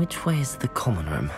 Which way is the common room?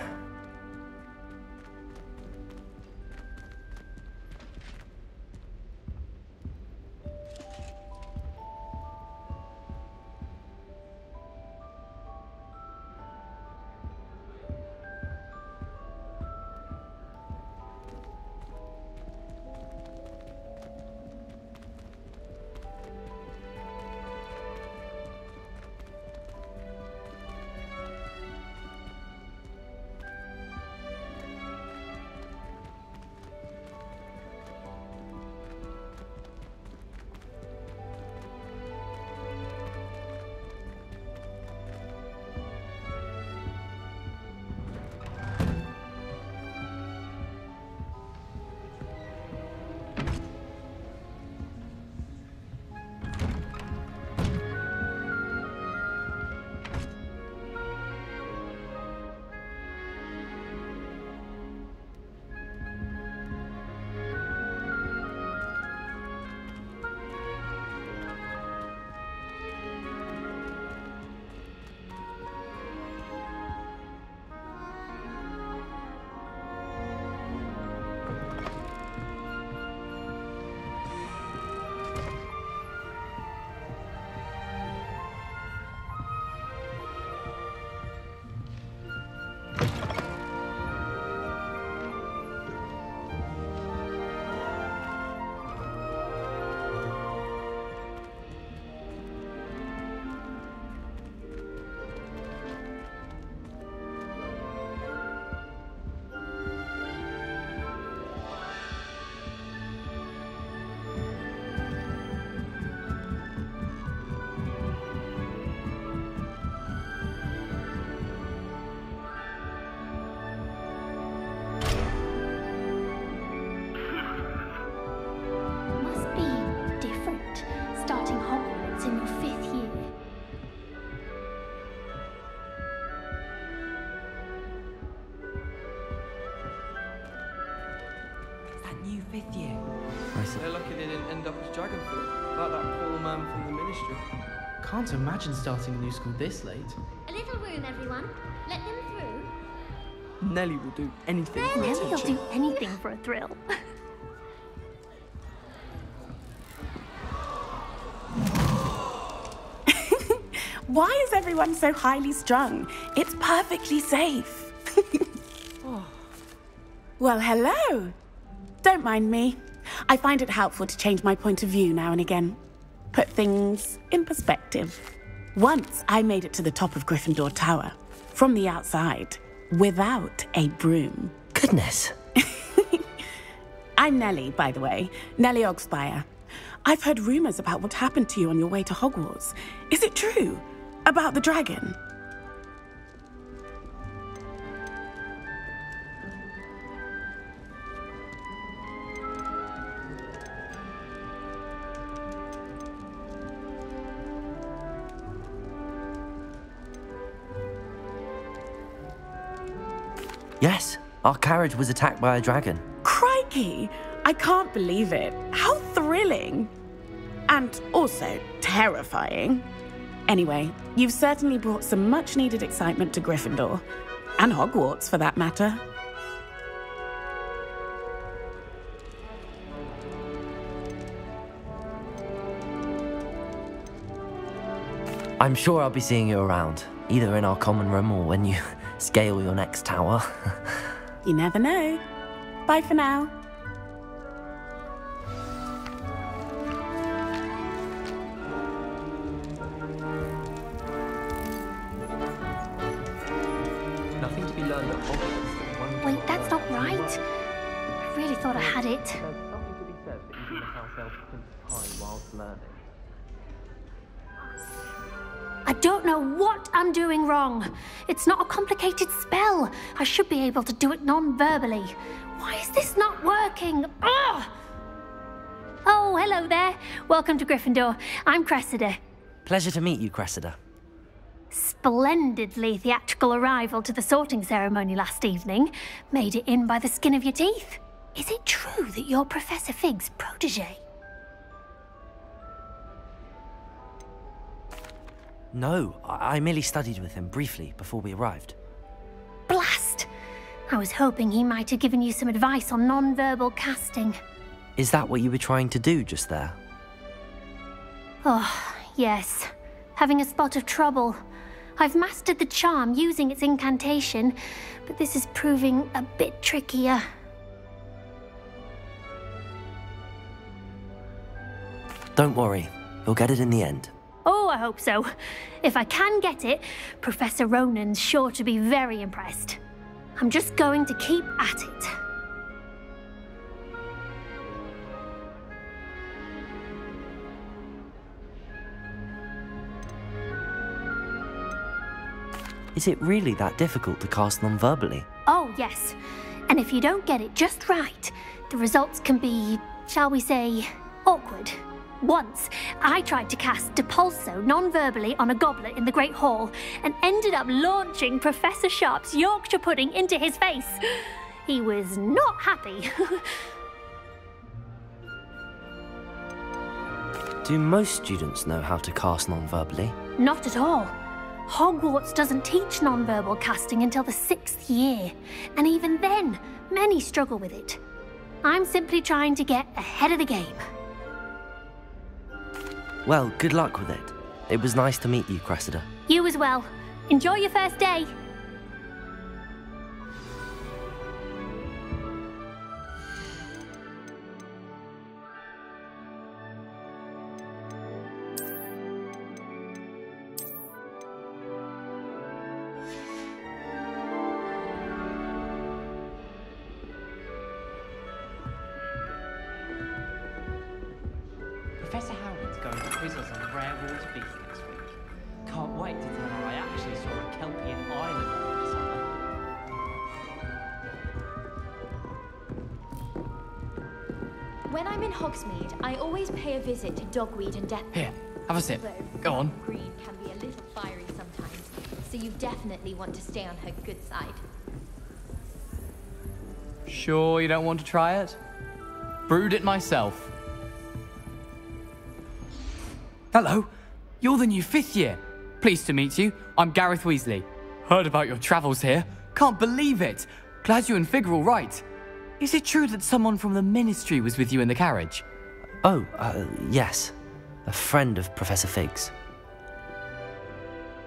Fifth year. They're lucky they didn't end up as dragon fruit, like that poor man from the ministry. Can't imagine starting a new school this late. A little room, everyone. Let them through. Nelly will do anything for a Nelly will teacher. do anything for a thrill. Why is everyone so highly strung? It's perfectly safe. Well, hello. Don't mind me. I find it helpful to change my point of view now and again. Put things in perspective. Once I made it to the top of Gryffindor Tower, from the outside, without a broom. Goodness. I'm Nellie, by the way. Nellie Ogspire. I've heard rumors about what happened to you on your way to Hogwarts. Is it true? About the dragon? Yes, our carriage was attacked by a dragon. Crikey! I can't believe it. How thrilling! And also terrifying. Anyway, you've certainly brought some much-needed excitement to Gryffindor. And Hogwarts, for that matter. I'm sure I'll be seeing you around, either in our common room or when you scale your next tower. You never know. Bye for now. Nothing to be learned at Hogwarts. Wait, that's not right. I really thought I had it. There's something to be said for using the house elf's time whilst learning. I don't know what I'm doing wrong. It's not a complicated spell. I should be able to do it non-verbally. Why is this not working? Ugh! Oh, hello there. Welcome to Gryffindor. I'm Cressida. Pleasure to meet you, Cressida. Splendidly theatrical arrival to the sorting ceremony last evening. Made it in by the skin of your teeth. Is it true that you're Professor Fig's protege? No, I merely studied with him briefly before we arrived. I was hoping he might have given you some advice on non-verbal casting. Is that what you were trying to do just there? Oh, yes. Having a spot of trouble. I've mastered the charm using its incantation, but this is proving a bit trickier. Don't worry, you'll get it in the end. Oh, I hope so. If I can get it, Professor Ronan's sure to be very impressed. I'm just going to keep at it. Is it really that difficult to cast non-verbally? Oh, yes. And if you don't get it just right, the results can be, shall we say, awkward. Once, I tried to cast Depulso non-verbally on a goblet in the Great Hall and ended up launching Professor Sharp's Yorkshire pudding into his face. He was not happy. Do most students know how to cast non-verbally? Not at all. Hogwarts doesn't teach non-verbal casting until the 6th year, and even then, many struggle with it. I'm simply trying to get ahead of the game. Well, good luck with it. It was nice to meet you, Cressida. You as well. Enjoy your first day. Professor Howard's going to quiz us on rare water beasts next week. Can't wait to tell her I actually saw a Kelpian island over the summer. When I'm in Hogsmeade, I always pay a visit to Dogweed and Death. Here, have a sip. Although Go on. Green can be a little fiery sometimes, so you definitely want to stay on her good side. Sure you don't want to try it? Brewed it myself. Hello, you're the new 5th year. Pleased to meet you. I'm Gareth Weasley. Heard about your travels here. Can't believe it. Glad you and Fig are all right. Is it true that someone from the Ministry was with you in the carriage? Oh, yes. A friend of Professor Fig's.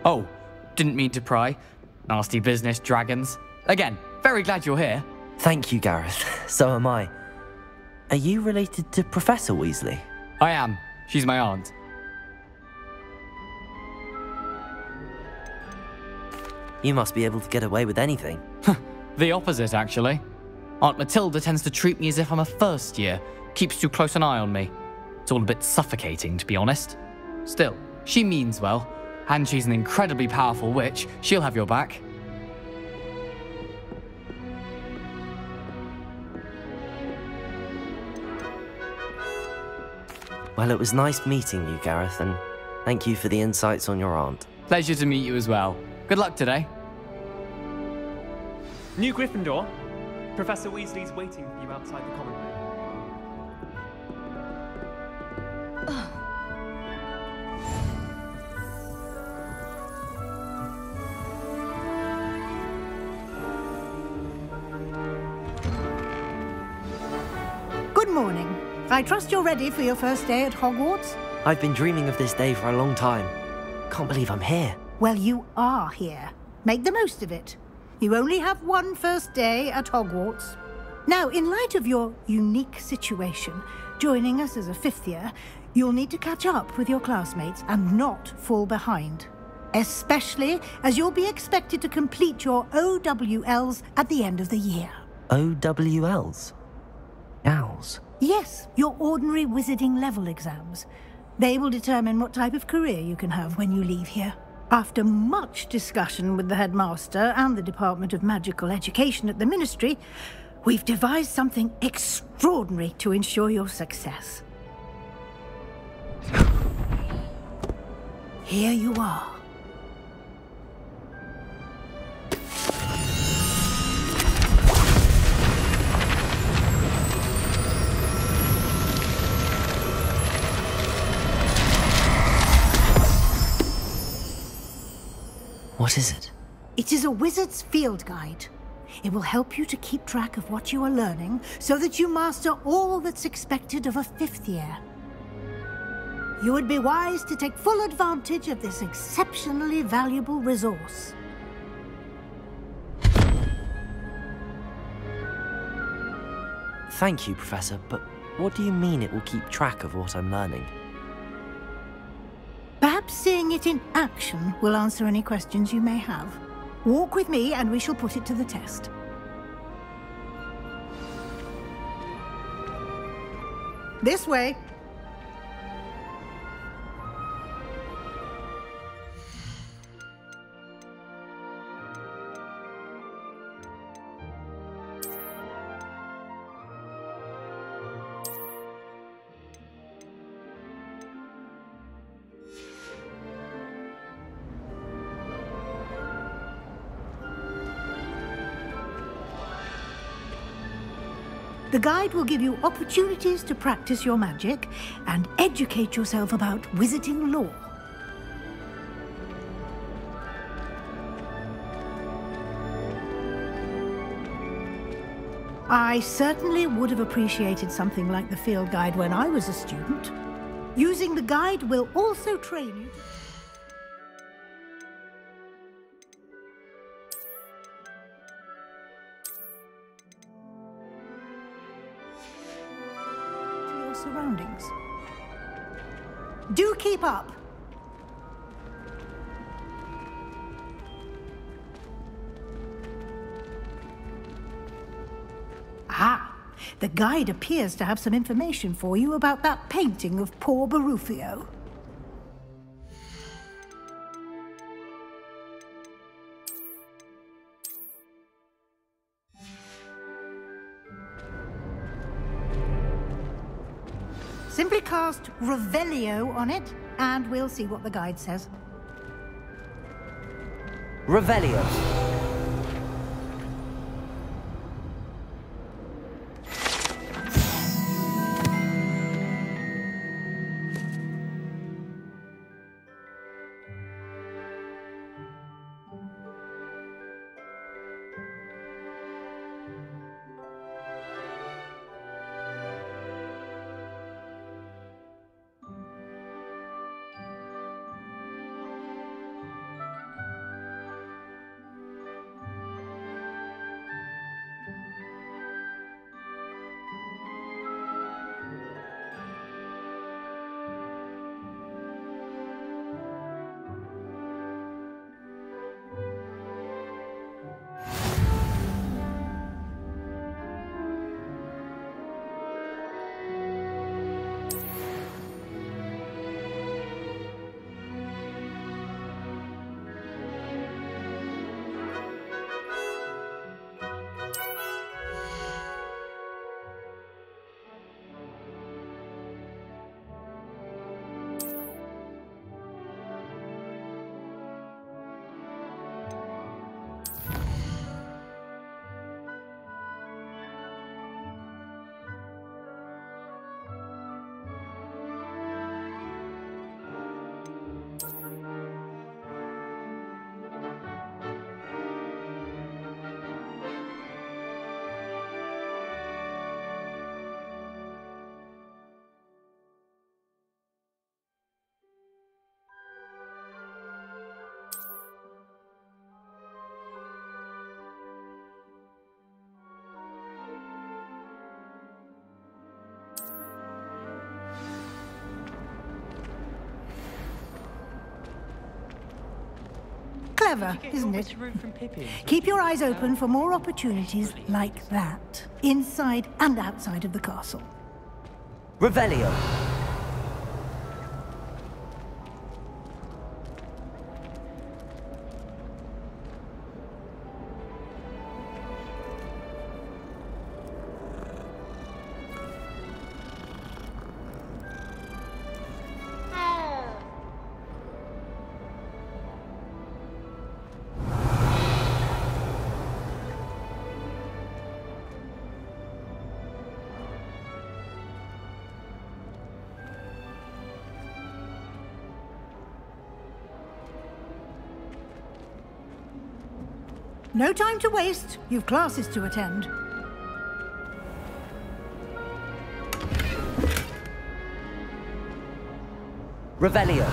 Oh, didn't mean to pry. Nasty business, dragons. Again, very glad you're here. Thank you, Gareth. So am I. Are you related to Professor Weasley? I am. She's my aunt. You must be able to get away with anything. The opposite, actually. Aunt Matilda tends to treat me as if I'm a first year. Keeps too close an eye on me. It's all a bit suffocating, to be honest. Still, she means well. And she's an incredibly powerful witch. She'll have your back. Well, it was nice meeting you, Gareth, and thank you for the insights on your aunt. Pleasure to meet you as well. Good luck today. New Gryffindor. Professor Weasley's waiting for you outside the common room. Good morning. I trust you're ready for your first day at Hogwarts? I've been dreaming of this day for a long time. Can't believe I'm here. Well, you are here. Make the most of it. You only have one first day at Hogwarts. Now, in light of your unique situation, joining us as a 5th year, you'll need to catch up with your classmates and not fall behind. Especially as you'll be expected to complete your OWLs at the end of the year. OWLs? Owls? Yes, your ordinary wizarding level exams. They will determine what type of career you can have when you leave here. After much discussion with the headmaster and the Department of Magical Education at the Ministry, we've devised something extraordinary to ensure your success. Here you are. What is it? It is a wizard's field guide. It will help you to keep track of what you are learning so that you master all that's expected of a 5th year. You would be wise to take full advantage of this exceptionally valuable resource. Thank you, Professor, but what do you mean it will keep track of what I'm learning? Perhaps seeing it in action will answer any questions you may have. Walk with me and we shall put it to the test. This way. The guide will give you opportunities to practice your magic and educate yourself about wizarding lore. I certainly would have appreciated something like the field guide when I was a student. Using the guide will also train you to your surroundings. Do keep up! Ah, the guide appears to have some information for you about that painting of poor Barufio. Simply cast Revelio on it, and we'll see what the guide says. Revelio. Clever, isn't it? Keep your eyes open for more opportunities like that, inside and outside of the castle. Revelio. No time to waste. You've classes to attend. Revelio.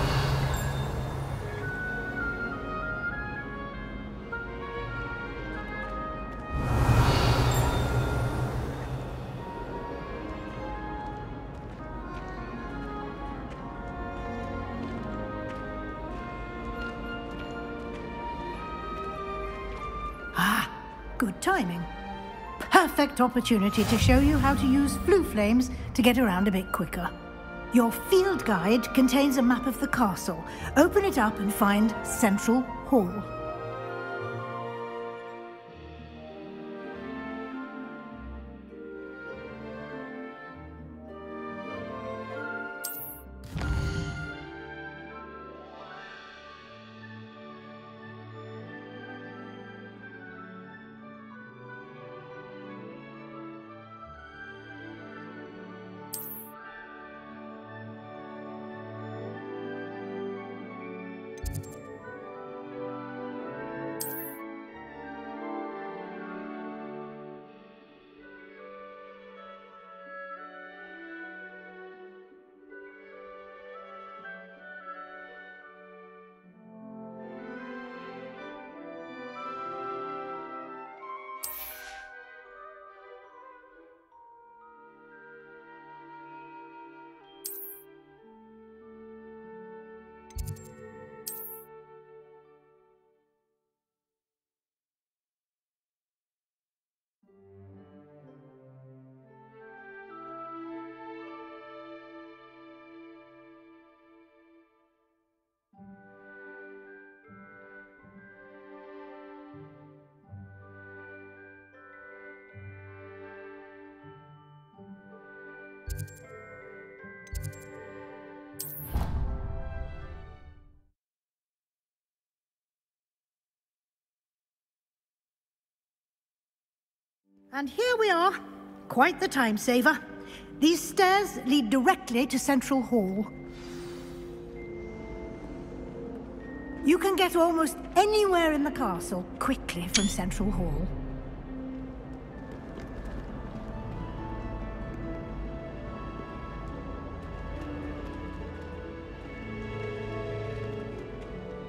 Good timing. Perfect opportunity to show you how to use flue flames to get around a bit quicker. Your field guide contains a map of the castle. Open it up and find Central Hall. And here we are. Quite the time saver. These stairs lead directly to Central Hall. You can get almost anywhere in the castle quickly from Central Hall.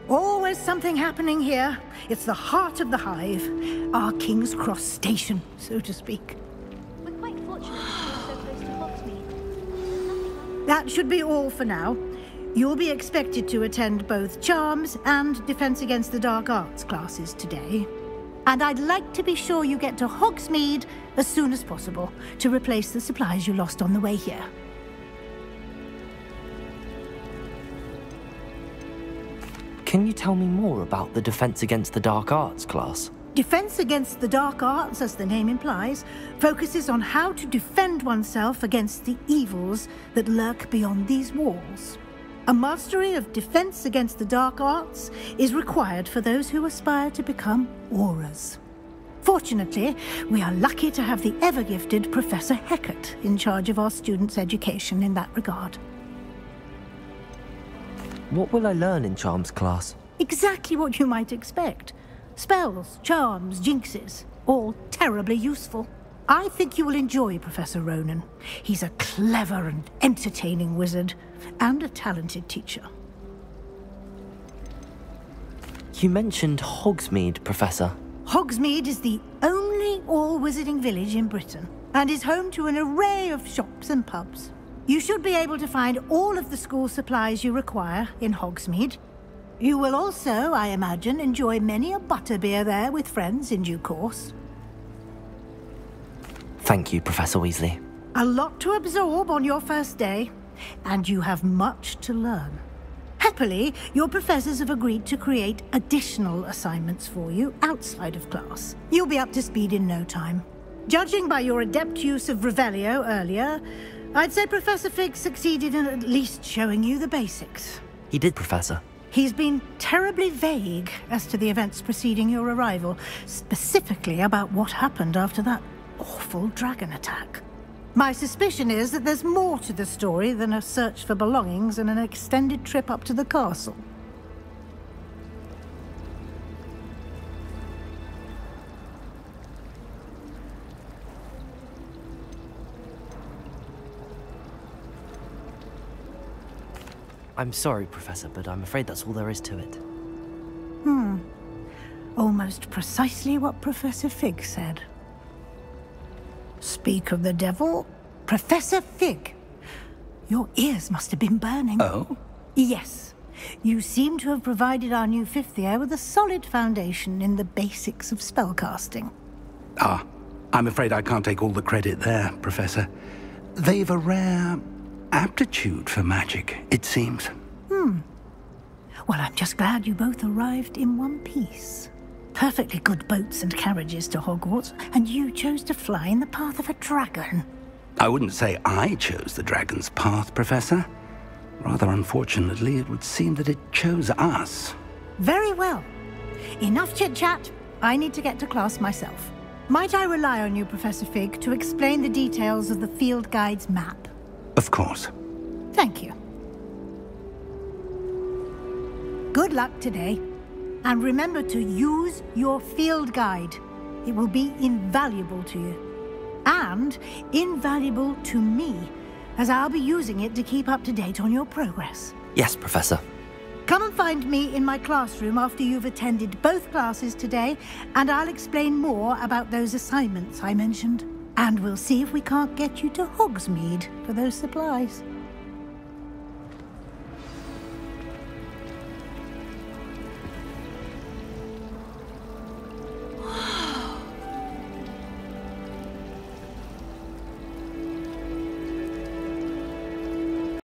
Always something happening here. It's the heart of the hive. Our King's Cross station, so to speak. We're quite fortunate to be so close to Hogsmeade. That should be all for now. You'll be expected to attend both Charms and Defense Against the Dark Arts classes today. And I'd like to be sure you get to Hogsmeade as soon as possible to replace the supplies you lost on the way here. Can you tell me more about the Defense Against the Dark Arts class? Defense Against the Dark Arts, as the name implies, focuses on how to defend oneself against the evils that lurk beyond these walls. A mastery of Defense Against the Dark Arts is required for those who aspire to become Aurors. Fortunately, we are lucky to have the ever-gifted Professor Hecat in charge of our students' education in that regard. What will I learn in Charms class? Exactly what you might expect. Spells, charms, jinxes, all terribly useful. I think you will enjoy Professor Ronan. He's a clever and entertaining wizard, and a talented teacher. You mentioned Hogsmeade, Professor. Hogsmeade is the only all-wizarding village in Britain, and is home to an array of shops and pubs. You should be able to find all of the school supplies you require in Hogsmeade. You will also, I imagine, enjoy many a butterbeer there with friends in due course. Thank you, Professor Weasley. A lot to absorb on your first day, and you have much to learn. Happily, your professors have agreed to create additional assignments for you outside of class. You'll be up to speed in no time. Judging by your adept use of Revelio earlier, I'd say Professor Fig succeeded in at least showing you the basics. He did, Professor. He's been terribly vague as to the events preceding your arrival, specifically about what happened after that awful dragon attack. My suspicion is that there's more to the story than a search for belongings and an extended trip up to the castle. I'm sorry, Professor, but I'm afraid that's all there is to it. Almost precisely what Professor Fig said. Speak of the devil, Professor Fig. Your ears must have been burning. Oh? Yes. You seem to have provided our new fifth year with a solid foundation in the basics of spellcasting. Ah, I'm afraid I can't take all the credit there, Professor. They've a rare aptitude for magic, it seems. Well, I'm just glad you both arrived in one piece. Perfectly good boats and carriages to Hogwarts, and you chose to fly in the path of a dragon. I wouldn't say I chose the dragon's path, Professor. Rather unfortunately, it would seem that it chose us. Very well. Enough chit-chat. I need to get to class myself. Might I rely on you, Professor Fig, to explain the details of the field guide's map? Of course. Thank you. Good luck today. And remember to use your field guide. It will be invaluable to you. And invaluable to me, as I'll be using it to keep up to date on your progress. Yes, Professor. Come and find me in my classroom after you've attended both classes today, and I'll explain more about those assignments I mentioned. And we'll see if we can't get you to Hogsmeade for those supplies.